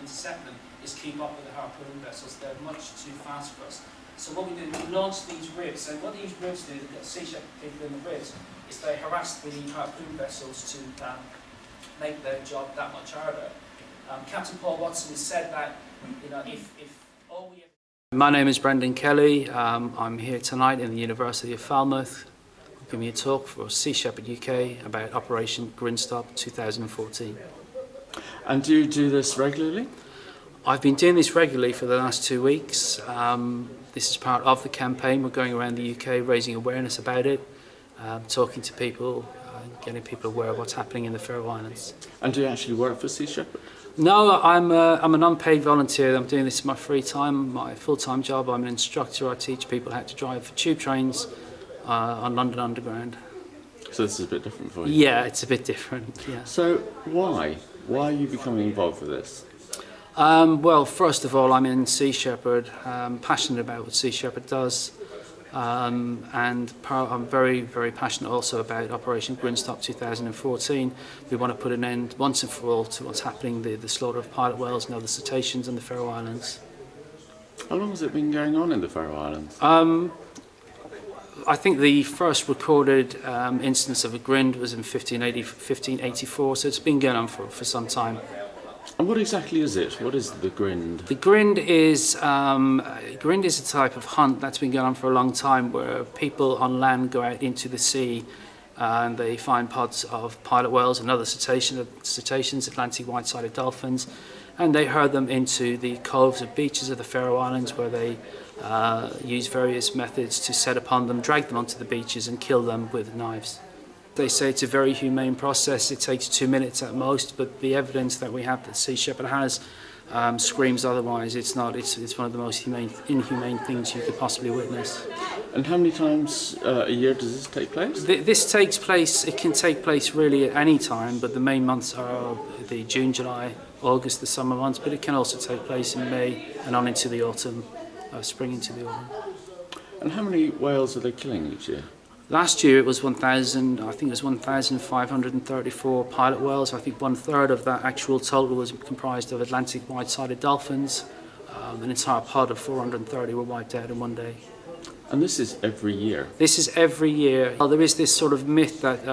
intercept them is keep up with the harpoon vessels. They're much too fast for us. So what we do, we launch these ribs, and what these ribs do, the sea shepherd people in the ribs, is they harass the harpoon vessels to make their job that much harder. Captain Paul Watson has said that, you know, if all we... My name is Brendan Kelly. I'm here tonight in the University of Falmouth. I'm giving a talk for Sea Shepherd UK about Operation Grinstop 2014. And do you do this regularly? I've been doing this regularly for the last 2 weeks. This is part of the campaign. We're going around the UK raising awareness about it, talking to people, getting people aware of what's happening in the Faroe Islands. And do you actually work for Sea Shepherd? No, I'm an unpaid volunteer. I'm doing this in my free time, my full-time job. I'm an instructor. I teach people how to drive tube trains on London Underground. So this is a bit different for you? Yeah, it's a bit different, yeah. So why? Why are you becoming involved with this? Well, first of all, I'm in Sea Shepherd, passionate about what Sea Shepherd does, and I'm very, very passionate also about Operation Grinstop 2014. We want to put an end once and for all to what's happening, the slaughter of pilot whales and other cetaceans in the Faroe Islands. How long has it been going on in the Faroe Islands? I think the first recorded instance of a grind was in 1584, so it's been going on for some time. And what exactly is it? What is the grind? The grind is a type of hunt that's been going on for a long time, where people on land go out into the sea and they find pods of pilot whales and other cetaceans, Atlantic white-sided dolphins, and they herd them into the coves or beaches of the Faroe Islands, where they use various methods to set upon them, drag them onto the beaches and kill them with knives. They say it's a very humane process. It takes 2 minutes at most, but the evidence that we have that Sea Shepherd has screams otherwise. It's not. It's one of the most inhumane things you could possibly witness. And how many times a year does this take place? This takes place. It can take place really at any time, but the main months are the June, July, August, the summer months. But it can also take place in May and on into the autumn, spring into the autumn. And how many whales are they killing each year? Last year it was 1,000. I think it was 1,534 pilot whales. I think 1/3 of that actual total was comprised of Atlantic white-sided dolphins. An entire pod of 430 were wiped out in one day. And this is every year? This is every year. Well, there is this sort of myth that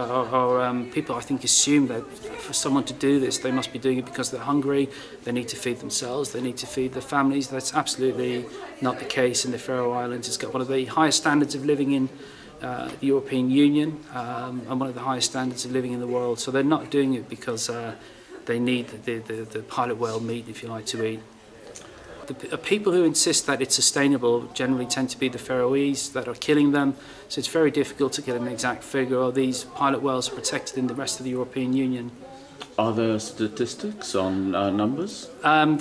people, I think, assume that for someone to do this, they must be doing it because they're hungry, they need to feed themselves, they need to feed their families. That's absolutely not the case in the Faroe Islands. It's got one of the highest standards of living in the European Union, and one of the highest standards of living in the world. So they're not doing it because they need the pilot whale meat, if you like, to eat. The people who insist that it's sustainable generally tend to be the Faroese that are killing them, so it's very difficult to get an exact figure. These pilot whales are protected in the rest of the European Union. Are there statistics on numbers?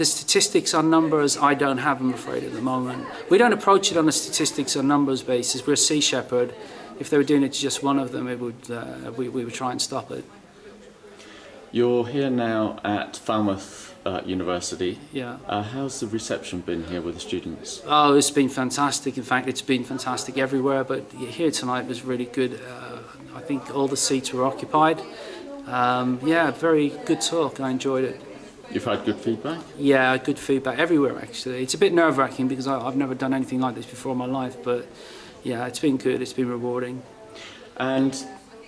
The statistics on numbers, I don't have, I'm afraid, at the moment. We don't approach it on a statistics on numbers basis. We're a Sea Shepherd. If they were doing it to just one of them, we would try and stop it. You're here now at Falmouth University. Yeah. How's the reception been here with the students? Oh, it's been fantastic. In fact, it's been fantastic everywhere, but here tonight was really good. I think all the seats were occupied. Yeah, very good talk. I enjoyed it. You've had good feedback? Yeah, good feedback everywhere, actually. It's a bit nerve-wracking because I've never done anything like this before in my life, but yeah, it's been good. It's been rewarding. And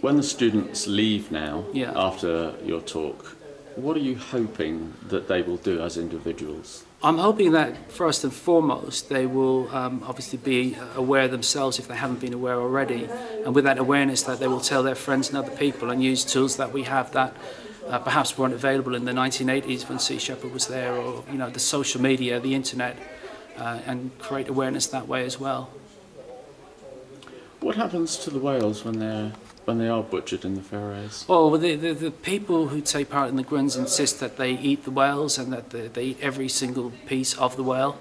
when the students leave now, yeah, after your talk, what are you hoping that they will do as individuals? I'm hoping that first and foremost they will obviously be aware themselves if they haven't been aware already, and with that awareness that they will tell their friends and other people and use tools that we have that perhaps weren't available in the 1980s when Sea Shepherd was there, or the social media, the internet, and create awareness that way as well. What happens to the whales when they are butchered in the Faroes? Oh, well, the people who take part in the grinds insist that they eat the whales and that they eat every single piece of the whale.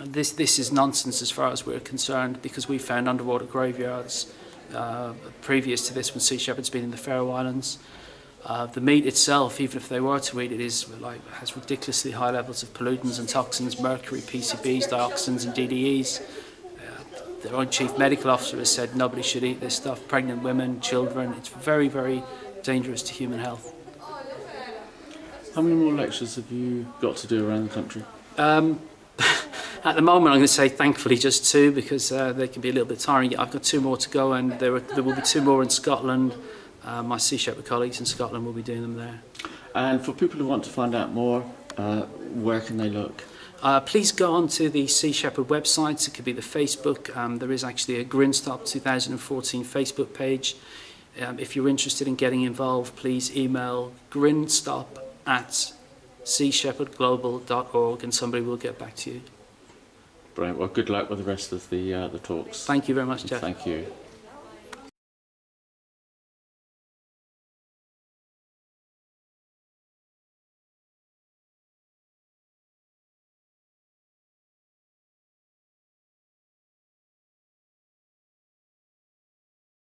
This is nonsense as far as we're concerned, because we found underwater graveyards previous to this when Sea Shepherd's been in the Faroe Islands. The meat itself, even if they were to eat it, has ridiculously high levels of pollutants and toxins, mercury, PCBs, dioxins and DDEs. Their own chief medical officer has said nobody should eat this stuff, pregnant women, children. It's very, very dangerous to human health. How many more lectures have you got to do around the country? At the moment, I'm going to say thankfully just 2, because they can be a little bit tiring. I've got 2 more to go, and there will be 2 more in Scotland. My Sea Shepherd colleagues in Scotland will be doing them there. And for people who want to find out more, where can they look? Please go on to the Sea Shepherd website. It could be the Facebook. There is actually a Grinstop 2014 Facebook page. If you're interested in getting involved, please email grinstop@seashepherdglobal.org and somebody will get back to you. Brilliant. Well, good luck with the rest of the talks. Thank you very much, Jeff. Thank you.